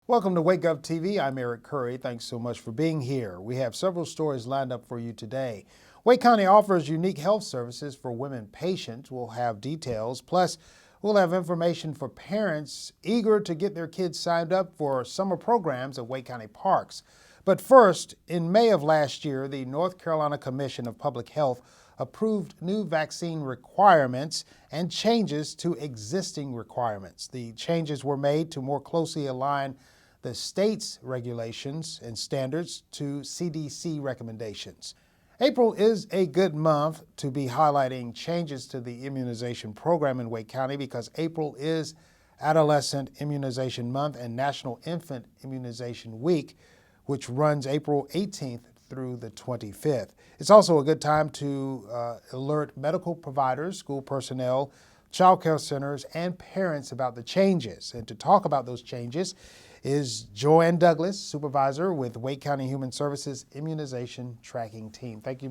Welcome to WakeGOV TV. I'm Eric Curry. Thanks so much for being here. We have several stories lined up for you today. Wake County offers unique health services for women patients. We'll have details. Plus, we'll have information for parents eager to get their kids signed up for summer programs at Wake County parks. But first, in May of last year, the North Carolina Commission of Public Health approved new vaccine requirements and changes to existing requirements. The changes were made to more closely align the state's regulations and standards to CDC recommendations. April is a good month to be highlighting changes to the immunization program in Wake County because April is Adolescent Immunization Month and National Infant Immunization Week, which runs April 18th through the 25th. It's also a good time to alert medical providers, school personnel, child care centers, and parents about the changes. And to talk about those changes is Joanne Douglas, supervisor with Wake County Human Services Immunization Tracking Team. Thank you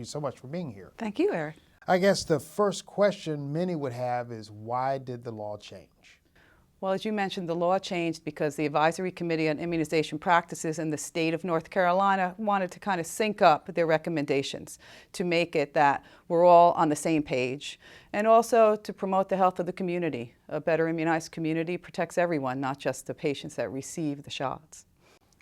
so much for being here. Thank you, Eric. I guess the first question many would have is, why did the law change? Well, as you mentioned, the law changed because the Advisory Committee on Immunization Practices in the state of North Carolina wanted to kind of sync up their recommendations to make it that we're all on the same page, and also to promote the health of the community. A better immunized community protects everyone, not just the patients that receive the shots.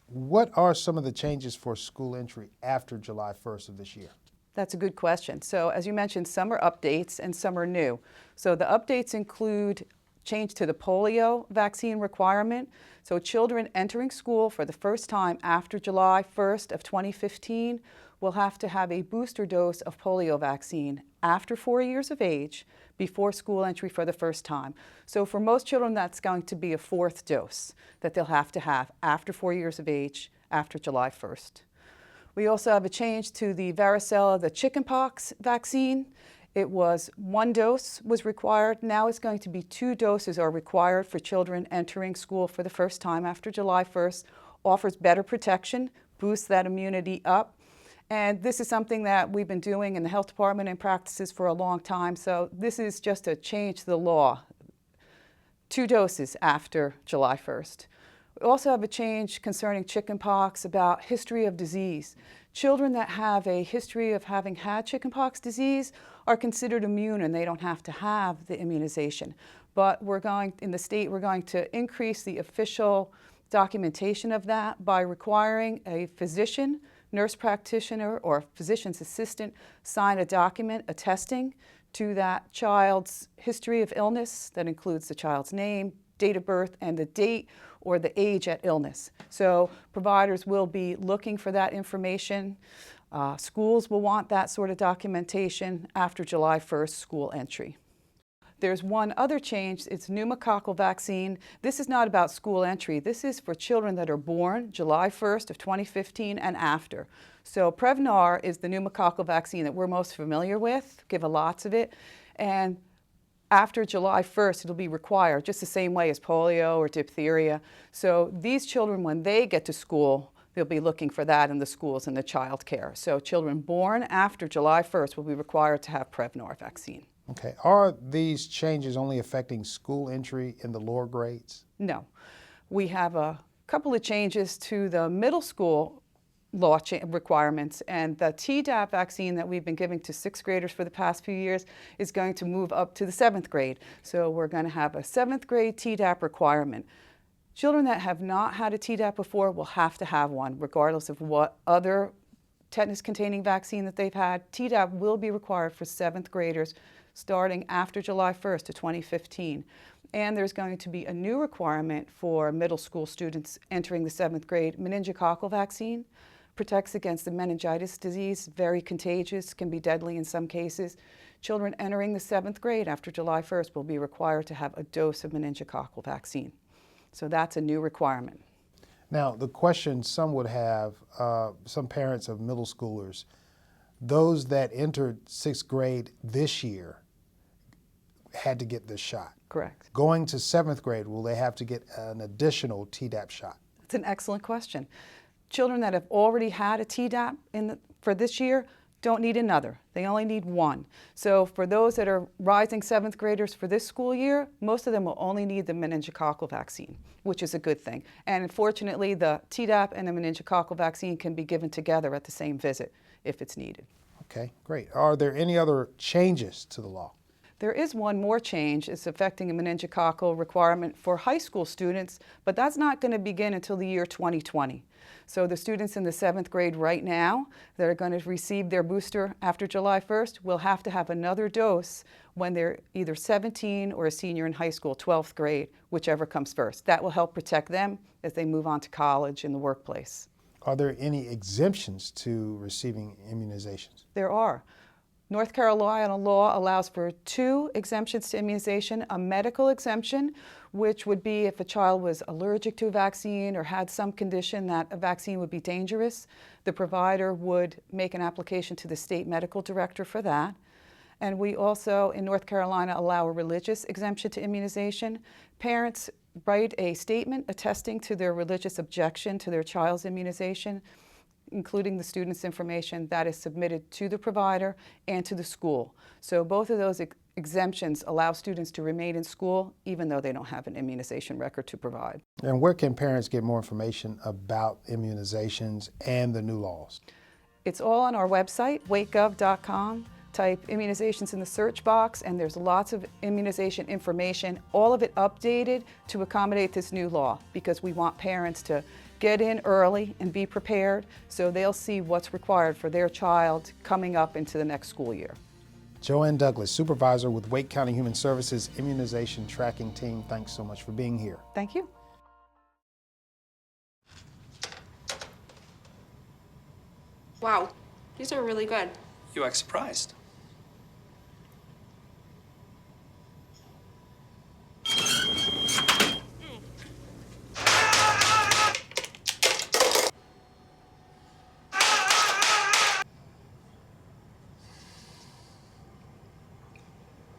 What are some of the changes for school entry after July 1st of this year? That's a good question. So as you mentioned, some are updates and some are new. So the updates include change to the polio vaccine requirement. So children entering school for the first time after July 1st of 2015 will have to have a booster dose of polio vaccine after 4 years of age before school entry for the first time. So for most children, that's going to be a fourth dose that they'll have to have after 4 years of age after July 1st. We also have a change to the varicella, the chickenpox vaccine. It was one dose was required. Now it's going to be 2 doses are required for children entering school for the first time after July 1st. Offers better protection, boosts that immunity up. And this is something that we've been doing in the health department and practices for a long time. So this is just a change to the law. 2 doses after July 1st. We also have a change concerning chickenpox about history of disease. Children that have a history of having had chickenpox disease are considered immune and they don't have to have the immunization. But in the state, we're going to increase the official documentation of that by requiring a physician, nurse practitioner, or physician's assistant sign a document attesting to that child's history of illness. That includes the child's name, date of birth, and the date or the age at illness. So providers will be looking for that information. Schools will want that sort of documentation after July 1st school entry. There's one other change. It's pneumococcal vaccine. This is not about school entry. This is for children that are born July 1st of 2015 and after. So Prevnar is the pneumococcal vaccine that we're most familiar with, give lots of it. And after July 1st, it'll be required, just the same way as polio or diphtheria. So these children, when they get to school, they'll be looking for that in the schools and the child care. So children born after July 1st will be required to have Prevnar vaccine. Okay. Are these changes only affecting school entry in the lower grades? No. We have a couple of changes to the middle school law requirements, and the Tdap vaccine that we've been giving to 6th graders for the past few years is going to move up to the 7th grade. So we're going to have a 7th grade Tdap requirement. Children that have not had a Tdap before will have to have one, regardless of what other tetanus-containing vaccine that they've had. Tdap will be required for 7th graders starting after July 1st of 2015. And there's going to be a new requirement for middle school students entering the 7th grade, meningococcal vaccine. Protects against the meningitis disease, very contagious, can be deadly in some cases. Children entering the 7th grade after July 1st will be required to have a dose of meningococcal vaccine. So that's a new requirement. Now, the question some would have, some parents of middle schoolers, those that entered 6th grade this year had to get this shot. Correct. Going to 7th grade, will they have to get an additional Tdap shot? That's an excellent question. Children that have already had a Tdap for this year don't need another. They only need one. So for those that are rising 7th graders for this school year, most of them will only need the meningococcal vaccine, which is a good thing. And unfortunately, the Tdap and the meningococcal vaccine can be given together at the same visit if it's needed. Okay, great. Are there any other changes to the law? There is one more change. It's affecting a meningococcal requirement for high school students, but that's not going to begin until the year 2020. So the students in the 7th grade right now that are going to receive their booster after July 1st will have to have another dose when they're either 17 or a senior in high school, 12th grade, whichever comes first. That will help protect them as they move on to college and the workplace. Are there any exemptions to receiving immunizations? There are. North Carolina law allows for 2 exemptions to immunization, a medical exemption, which would be if a child was allergic to a vaccine or had some condition that a vaccine would be dangerous. The provider would make an application to the state medical director for that. And we also, in North Carolina, allow a religious exemption to immunization. Parents write a statement attesting to their religious objection to their child's immunization, including the student's information that is submitted to the provider and to the school. So both of those exemptions allow students to remain in school even though they don't have an immunization record to provide. And where can parents get more information about immunizations and the new laws? It's all on our website, WakeGOV.com. Type immunizations in the search box and there's lots of immunization information, all of it updated to accommodate this new law because we want parents to get in early and be prepared so they'll see what's required for their child coming up into the next school year. Joanne Douglas, Supervisor with Wake County Human Services Immunization Tracking Team, thanks so much for being here. Thank you. Wow, these are really good. You act surprised.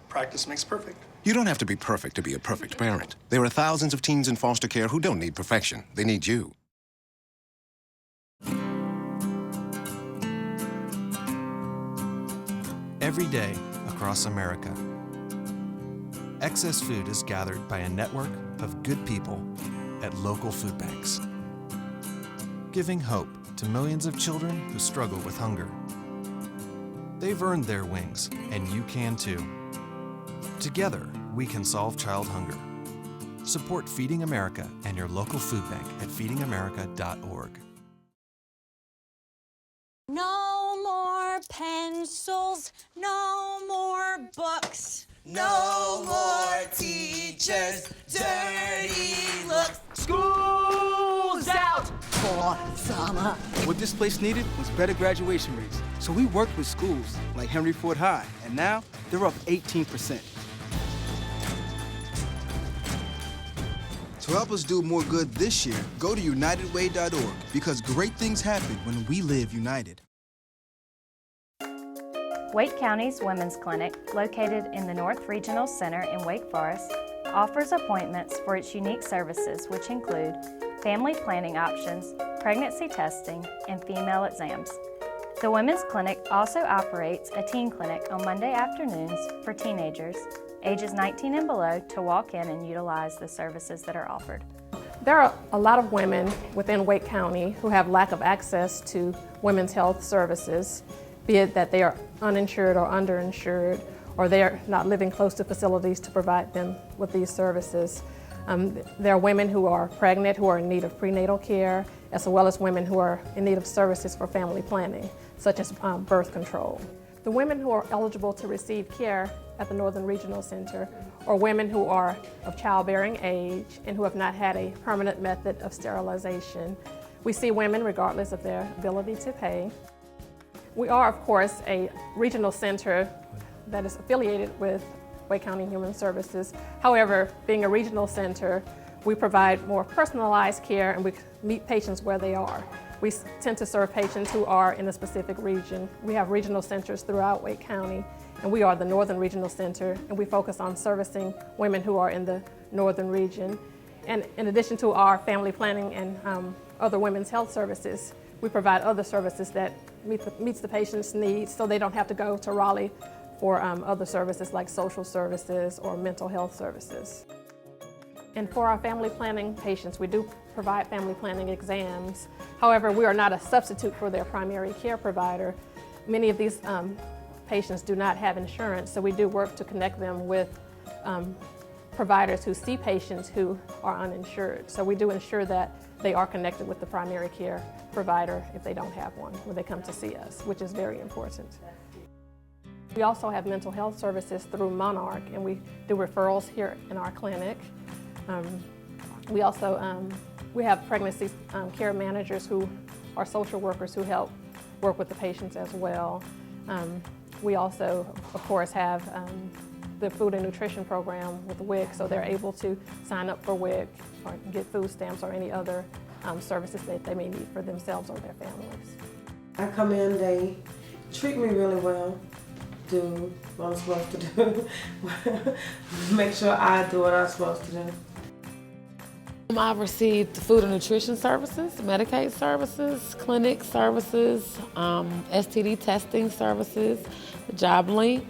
Practice makes perfect. You don't have to be perfect to be a perfect parent. There are thousands of teens in foster care who don't need perfection. They need you. Every day across America, excess food is gathered by a network of good people at local food banks, giving hope to millions of children who struggle with hunger. They've earned their wings, and you can too. Together, we can solve child hunger. Support Feeding America and your local food bank at feedingamerica.org. No more pencils, no more books, no more teachers, dirty looks. School's out! For summer. What this place needed was better graduation rates. So we worked with schools like Henry Ford High, and now they're up 18%. To help us do more good this year, go to unitedway.org because great things happen when we live united. Wake County's Women's Clinic, located in the North Regional Center in Wake Forest, offers appointments for its unique services, which include family planning options, pregnancy testing, and female exams. The Women's Clinic also operates a teen clinic on Monday afternoons for teenagers, ages 19 and below, to walk in and utilize the services that are offered. There are a lot of women within Wake County who have lack of access to women's health services, be it that they are uninsured or underinsured, or they are not living close to facilities to provide them with these services. There are women who are pregnant who are in need of prenatal care, as well as women who are in need of services for family planning, such as birth control. The women who are eligible to receive care at the Northern Regional Center are women who are of childbearing age and who have not had a permanent method of sterilization. We see women regardless of their ability to pay. We are, of course, a regional center that is affiliated with Wake County Human Services. However, being a regional center, we provide more personalized care and we meet patients where they are. We tend to serve patients who are in a specific region. We have regional centers throughout Wake County, and we are the Northern Regional Center, and we focus on servicing women who are in the Northern region. And in addition to our family planning and other women's health services, we provide other services that meets the patient's needs so they don't have to go to Raleigh for other services like social services or mental health services. And for our family planning patients, we do provide family planning exams. However, we are not a substitute for their primary care provider. Many of these patients do not have insurance, so we do work to connect them with providers who see patients who are uninsured. So we do ensure that they are connected with the primary care provider if they don't have one when they come to see us, which is very important. We also have mental health services through Monarch, and we do referrals here in our clinic. We also we have pregnancy care managers who are social workers who help work with the patients as well. We also, of course, have the food and nutrition program with WIC, so they're able to sign up for WIC or get food stamps or any other services that they may need for themselves or their families. I come in, they treat me really well, do what I'm supposed to do, make sure I do what I'm supposed to do. I've received food and nutrition services, Medicaid services, clinic services, STD testing services, job link,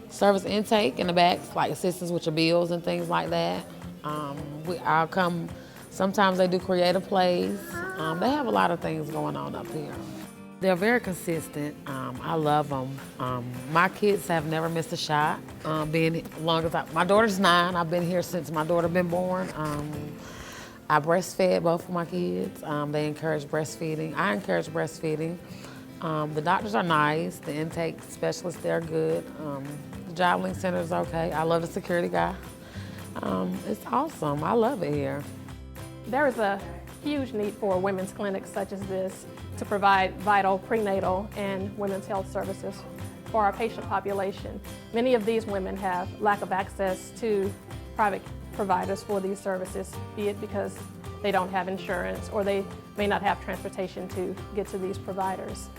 service intake in the back, like assistance with your bills and things like that. I'll come, sometimes they do creative plays. They have a lot of things going on up here. They're very consistent. I love them. My kids have never missed a shot. My daughter's 9. I've been here since my daughter been born. I breastfed both of my kids. They encourage breastfeeding. I encourage breastfeeding. The doctors are nice. The intake specialists, they're good. The job link center is okay. I love the security guy. It's awesome. I love it here. There is a huge need for women's clinics such as this to provide vital prenatal and women's health services for our patient population. Many of these women have lack of access to private providers for these services, be it because they don't have insurance or they may not have transportation to get to these providers.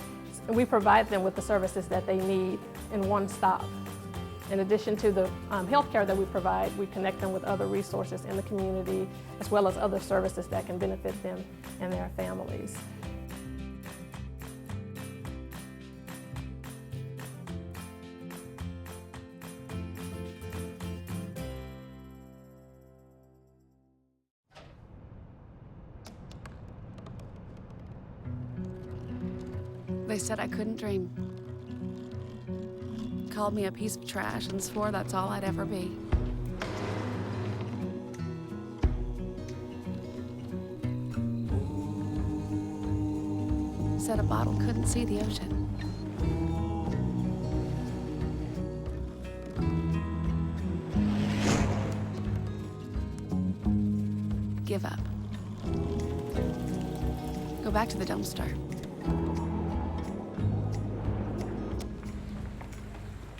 And we provide them with the services that they need in one stop. In addition to the health care that we provide, we connect them with other resources in the community, as well as other services that can benefit them and their families. They said I couldn't dream. Called me a piece of trash and swore that's all I'd ever be. Said a bottle couldn't see the ocean. Give up. Go back to the dumpster.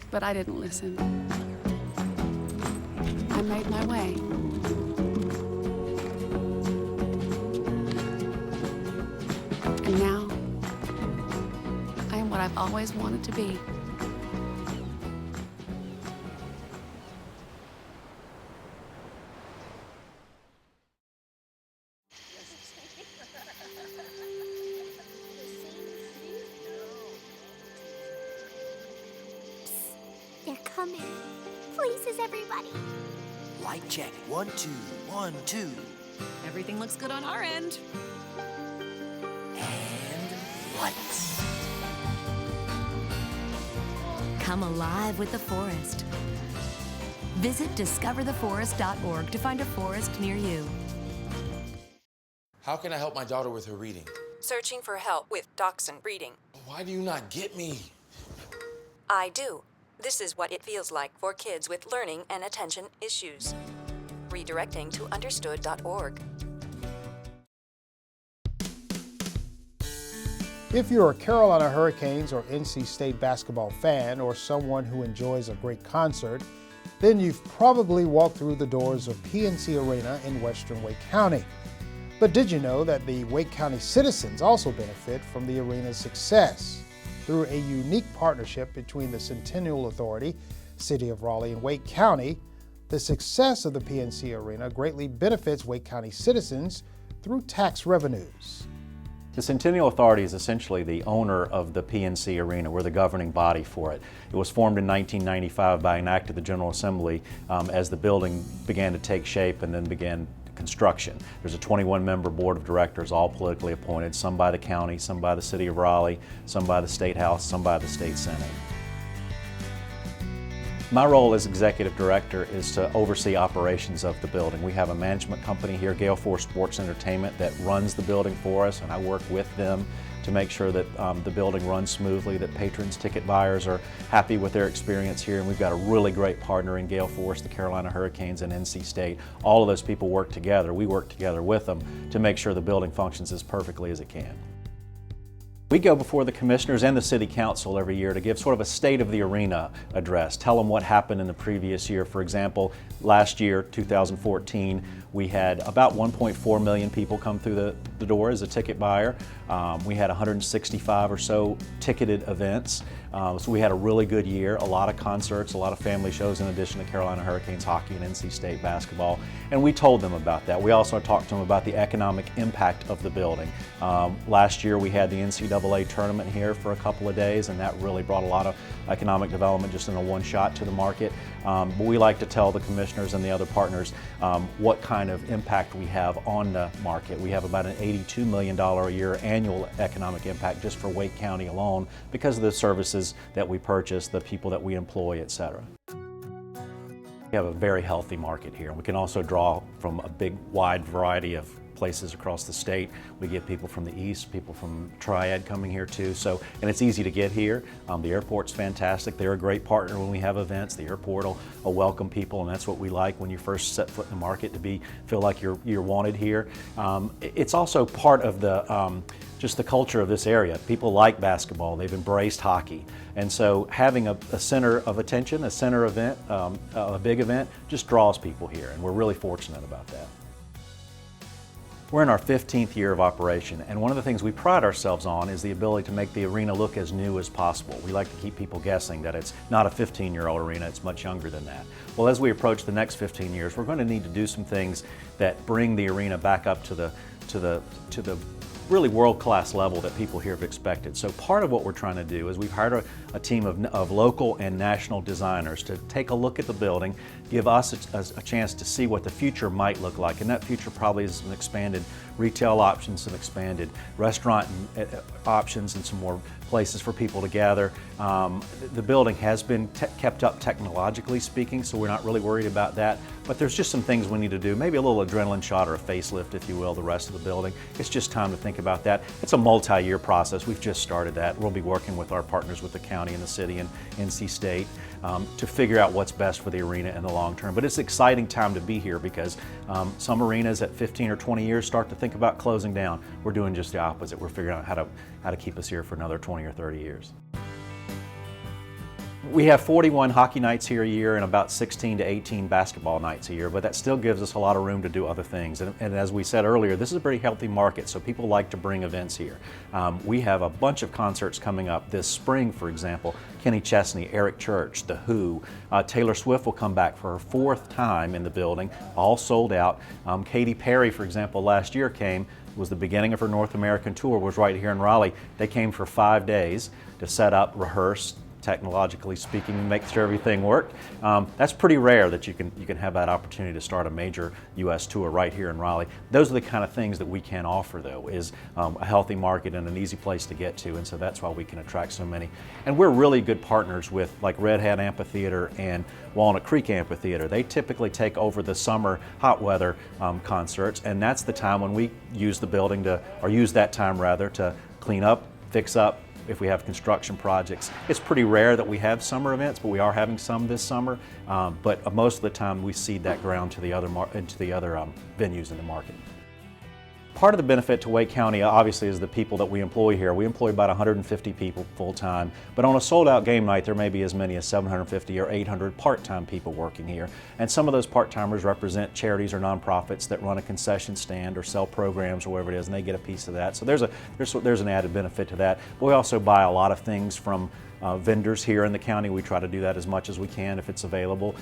But I didn't listen. I made my way. And now, I am what I've always wanted to be. They're coming. Places, everybody. Light check. 1, 2, 1, 2. Everything looks good on our end. And lights. Come alive with the forest. Visit discovertheforest.org to find a forest near you. How can I help my daughter with her reading? Searching for help with dachshund breeding. Why do you not get me? I do. This is what it feels like for kids with learning and attention issues. Redirecting to understood.org. If you're a Carolina Hurricanes or NC State basketball fan or someone who enjoys a great concert, then you've probably walked through the doors of PNC Arena in western Wake County. But did you know that the Wake County citizens also benefit from the arena's success? Through a unique partnership between the Centennial Authority, City of Raleigh, and Wake County, the success of the PNC Arena greatly benefits Wake County citizens through tax revenues. The Centennial Authority is essentially the owner of the PNC Arena. We're the governing body for it. It was formed in 1995 by an act of the General Assembly as the building began to take shape and then began construction. There's a 21-member board of directors, all politically appointed, some by the county, some by the city of Raleigh, some by the State House, some by the State Senate. My role as executive director is to oversee operations of the building. We have a management company here, Gale Force Sports Entertainment, that runs the building for us, and I work with them to make sure that the building runs smoothly, that patrons, ticket buyers are happy with their experience here, and we've got a really great partner in Gale Force, the Carolina Hurricanes, and NC State. All of those people work together. We work together with them to make sure the building functions as perfectly as it can. We go before the commissioners and the city council every year to give sort of a state of the arena address, tell them what happened in the previous year. For example, last year, 2014, we had about 1.4 million people come through the door as a ticket buyer. We had 165 or so ticketed events. So we had a really good year, a lot of concerts, a lot of family shows in addition to Carolina Hurricanes hockey and NC State basketball. And we told them about that. We also talked to them about the economic impact of the building. Last year we had the NCAA tournament here for a couple of days, and that really brought a lot of economic development just in a one shot to the market. But we like to tell the commissioners and the other partners what kind of impact we have on the market. We have about an $82 million a year annual economic impact just for Wake County alone because of the services that we purchase, the people that we employ, etc. We have a very healthy market here. We can also draw from a big, wide variety of places across the state. We get people from the east, people from Triad coming here too. So, and it's easy to get here. The airport's fantastic. They're a great partner when we have events. The airport will welcome people, and that's what we like when you first set foot in the market, to feel like you're wanted here. It's also part of the just the culture of this area. People like basketball. They've embraced hockey. And so having a center of attention, a center event, a big event, just draws people here, and we're really fortunate about that. We're in our 15th year of operation, and one of the things we pride ourselves on is the ability to make the arena look as new as possible. We like to keep people guessing that it's not a 15-year-old arena, it's much younger than that. Well, as we approach the next 15 years, we're going to need to do some things that bring the arena back up to the really world-class level that people here have expected. So part of what we're trying to do is we've hired a team of local and national designers to take a look at the building, give us a chance to see what the future might look like, and that future probably is some expanded retail options, some expanded restaurant options, and some more places for people to gather. The building has been kept up technologically speaking, so we're not really worried about that, but there's just some things we need to do, maybe a little adrenaline shot or a facelift, if you will, the rest of the building. It's just time to think about that. It's a multi-year process. We've just started that. We'll be working with our partners with the county and the city and NC State to figure out what's best for the arena in the long term. But it's an exciting time to be here because some arenas at 15 or 20 years start to think about closing down. We're doing just the opposite. We're figuring out how to keep us here for another 20 or 30 years. We have 41 hockey nights here a year and about 16 to 18 basketball nights a year, but that still gives us a lot of room to do other things. And as we said earlier, this is a pretty healthy market, so people like to bring events here. We have a bunch of concerts coming up this spring, for example. Kenny Chesney, Eric Church, The Who. Taylor Swift will come back for her 4th time in the building, all sold out. Katy Perry, for example, last year was the beginning of her North American tour, was right here in Raleigh. They came for 5 days to set up, rehearse, technologically speaking, make sure everything worked. That's pretty rare that you can have that opportunity to start a major U.S. tour right here in Raleigh. Those are the kind of things that we can offer, though, is a healthy market and an easy place to get to, and so that's why we can attract so many. And we're really good partners with like Red Hat Amphitheater and Walnut Creek Amphitheater. They typically take over the summer hot weather concerts, and that's the time when we use the building use that time rather to clean up, fix up, if we have construction projects. It's pretty rare that we have summer events, but we are having some this summer. But most of the time we cede that ground to the other venues in the market. Part of the benefit to Wake County obviously is the people that we employ here. We employ about 150 people full-time, but on a sold-out game night there may be as many as 750 or 800 part-time people working here. And some of those part-timers represent charities or nonprofits that run a concession stand or sell programs or whatever it is, and they get a piece of that. So there's an added benefit to that. But we also buy a lot of things from vendors here in the county. We try to do that as much as we can if it's available.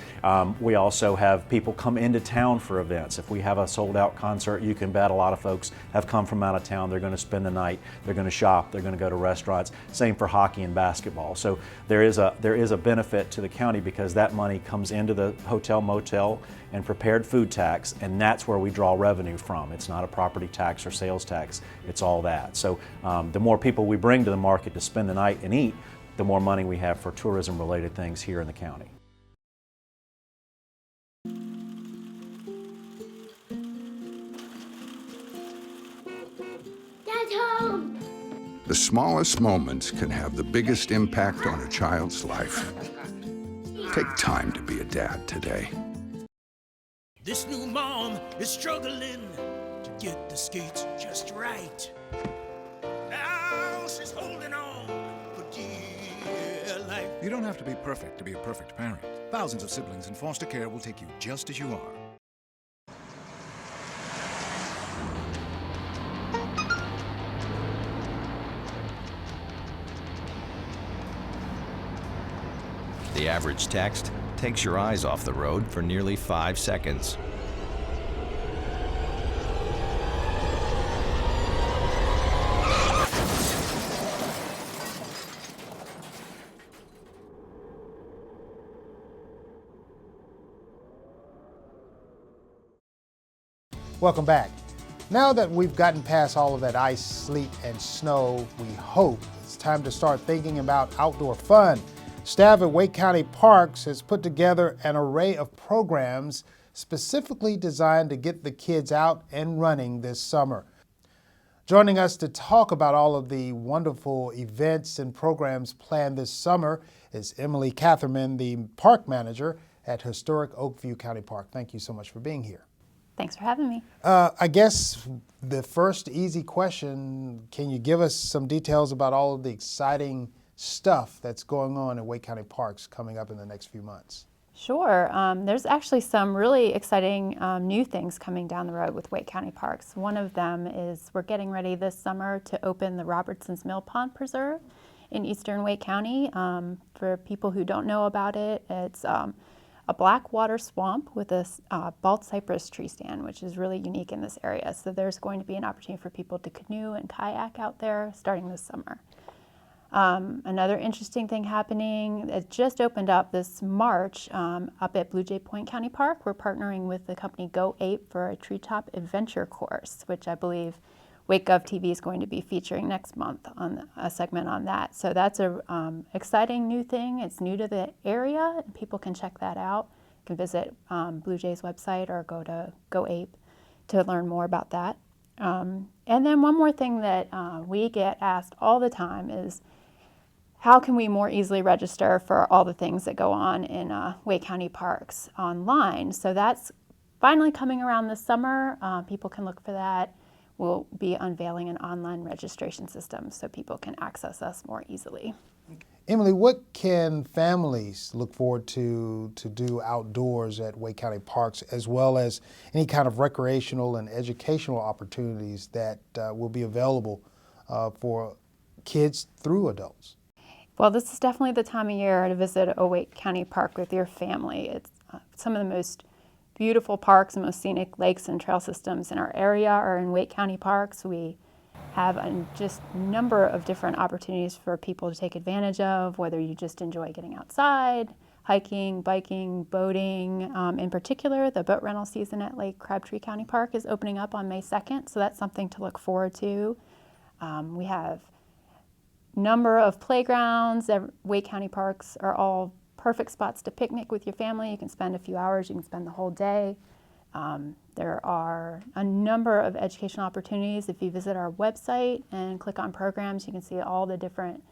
We also have people come into town for events. If we have a sold out concert, you can bet a lot of folks have come from out of town. They're going to spend the night, they're going to shop, they're going to go to restaurants. Same for hockey and basketball. So there is a benefit to the county because that money comes into the hotel, motel, and prepared food tax, and that's where we draw revenue from. It's not a property tax or sales tax, it's all that. So the more people we bring to the market to spend the night and eat, the more money we have for tourism-related things here in the county. Dad's home! The smallest moments can have the biggest impact on a child's life. Take time to be a dad today. This new mom is struggling to get the skates just right. Now she's holding on for dear life. You don't have to be perfect to be a perfect parent. Thousands of siblings in foster care will take you just as you are. The average text takes your eyes off the road for nearly 5 seconds. Welcome back. Now that we've gotten past all of that ice, sleet, and snow, we hope it's time to start thinking about outdoor fun. Staff at Wake County Parks has put together an array of programs specifically designed to get the kids out and running this summer. Joining us to talk about all of the wonderful events and programs planned this summer is Emily Catherman, the park manager at historic Oakview County Park. Thank you so much for being here. Thanks for having me. I guess the first easy question, can you give us some details about all of the exciting stuff that's going on at Wake County Parks coming up in the next few months? Sure. There's actually some really exciting new things coming down the road with Wake County Parks. One of them is we're getting ready this summer to open the Robertson's Mill Pond Preserve in eastern Wake County. For people who don't know about it, it's a black water swamp with a bald cypress tree stand, which is really unique in this area. So there's going to be an opportunity for people to canoe and kayak out there starting this summer. Another interesting thing happening, it just opened up this March up at Blue Jay Point County Park. We're partnering with the company Go Ape for a treetop adventure course, which I believe WakeGOV TV is going to be featuring next month on a segment on that. So that's a exciting new thing. It's new to the area, and people can check that out. You can visit Blue Jay's website or go to Go Ape to learn more about that. And then one more thing that we get asked all the time is, how can we more easily register for all the things that go on in Wake County Parks online? So that's finally coming around this summer. People can look for that. We'll be unveiling an online registration system so people can access us more easily. Emily, what can families look forward to do outdoors at Wake County Parks, as well as any kind of recreational and educational opportunities that will be available for kids through adults? Well, this is definitely the time of year to visit a Wake County Park with your family. It's some of the most beautiful parks and most scenic lakes and trail systems in our area are in Wake County Parks. We have just a number of different opportunities for people to take advantage of, whether you just enjoy getting outside, hiking, biking, boating. In particular, the boat rental season at Lake Crabtree County Park is opening up on May 2nd, so that's something to look forward to. We have a number of playgrounds. Wake County Parks are all perfect spots to picnic with your family. You can spend a few hours, you can spend the whole day. There are a number of educational opportunities. If you visit our website and click on programs, you can see all the different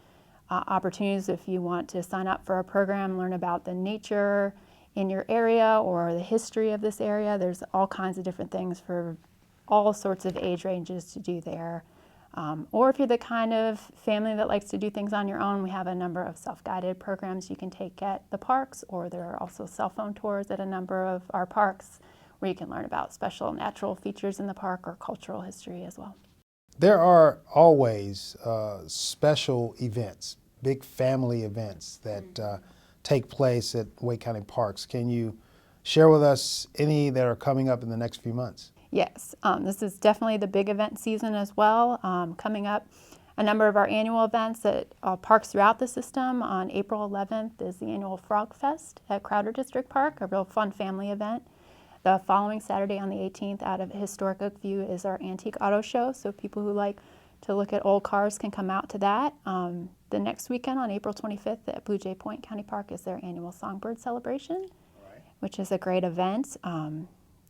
opportunities. If you want to sign up for a program, learn about the nature in your area or the history of this area, there's all kinds of different things for all sorts of age ranges to do there. Or if you're the kind of family that likes to do things on your own, we have a number of self-guided programs you can take at the parks, or there are also cell phone tours at a number of our parks where you can learn about special natural features in the park or cultural history as well. There are always special events, big family events that take place at Wake County Parks. Can you share with us any that are coming up in the next few months? Yes, this is definitely the big event season as well. Coming up, a number of our annual events at parks throughout the system. On April 11th is the annual Frog Fest at Crowder District Park, a real fun family event. The following Saturday on the 18th out of Historic Oakview is our Antique Auto Show, so people who like to look at old cars can come out to that. The next weekend on April 25th at Blue Jay Point County Park is their annual Songbird Celebration, which is a great event. And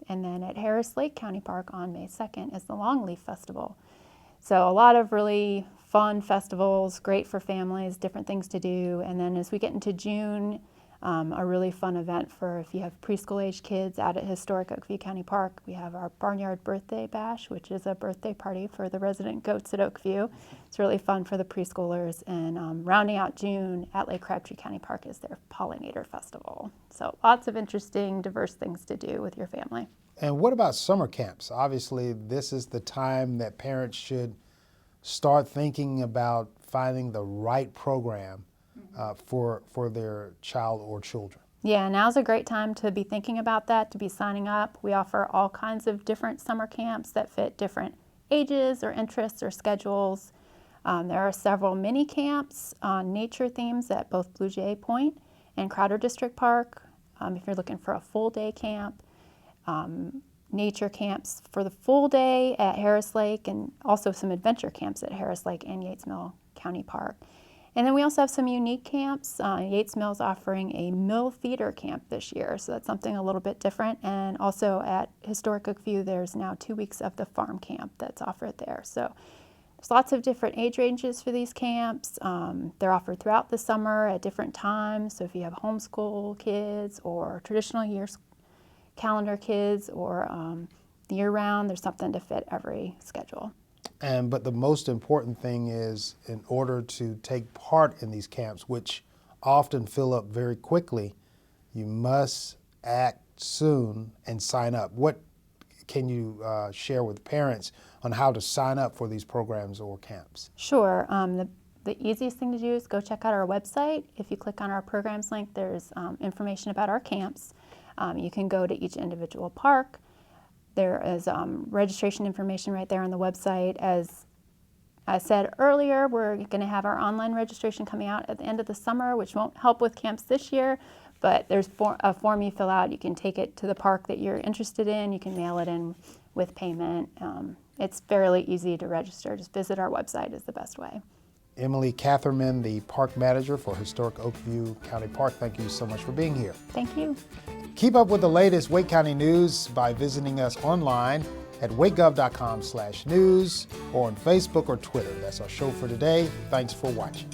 then at Harris Lake County Park on May 2nd is the Longleaf Festival. So a lot of really fun festivals, great for families, different things to do. And then as we get into June, a really fun event for if you have preschool age kids out at Historic Oakview County Park. We have our Barnyard Birthday Bash, which is a birthday party for the resident goats at Oakview. It's really fun for the preschoolers. And rounding out June at Lake Crabtree County Park is their Pollinator Festival. So lots of interesting, diverse things to do with your family. And what about summer camps? Obviously, this is the time that parents should start thinking about finding the right program for their child or children. Yeah, now's a great time to be thinking about that, to be signing up. We offer all kinds of different summer camps that fit different ages or interests or schedules. There are several mini camps on nature themes at both Blue Jay Point and Crowder District Park. If you're looking for a full day camp, nature camps for the full day at Harris Lake, and also some adventure camps at Harris Lake and Yates Mill County Park. And then we also have some unique camps. Yates Mill is offering a mill theater camp this year, so that's something a little bit different. And also at Historic Oakview, there's now 2 weeks of the farm camp that's offered there. So there's lots of different age ranges for these camps. They're offered throughout the summer at different times. So if you have homeschool kids or traditional years calendar kids or year-round, there's something to fit every schedule. But the most important thing is, in order to take part in these camps, which often fill up very quickly, you must act soon and sign up. What can you share with parents on how to sign up for these programs or camps? Sure. The easiest thing to do is go check out our website. If you click on our programs link, there's information about our camps. You can go to each individual park. There is registration information right there on the website. As I said earlier, we're going to have our online registration coming out at the end of the summer, which won't help with camps this year, but there's a form you fill out. You can take it to the park that you're interested in. You can mail it in with payment. It's fairly easy to register. Just visit our website is the best way. Emily Catherman, the park manager for Historic Oakview County Park, thank you so much for being here. Thank you. Keep up with the latest Wake County news by visiting us online at wakegov.com/news or on Facebook or Twitter. That's our show for today. Thanks for watching.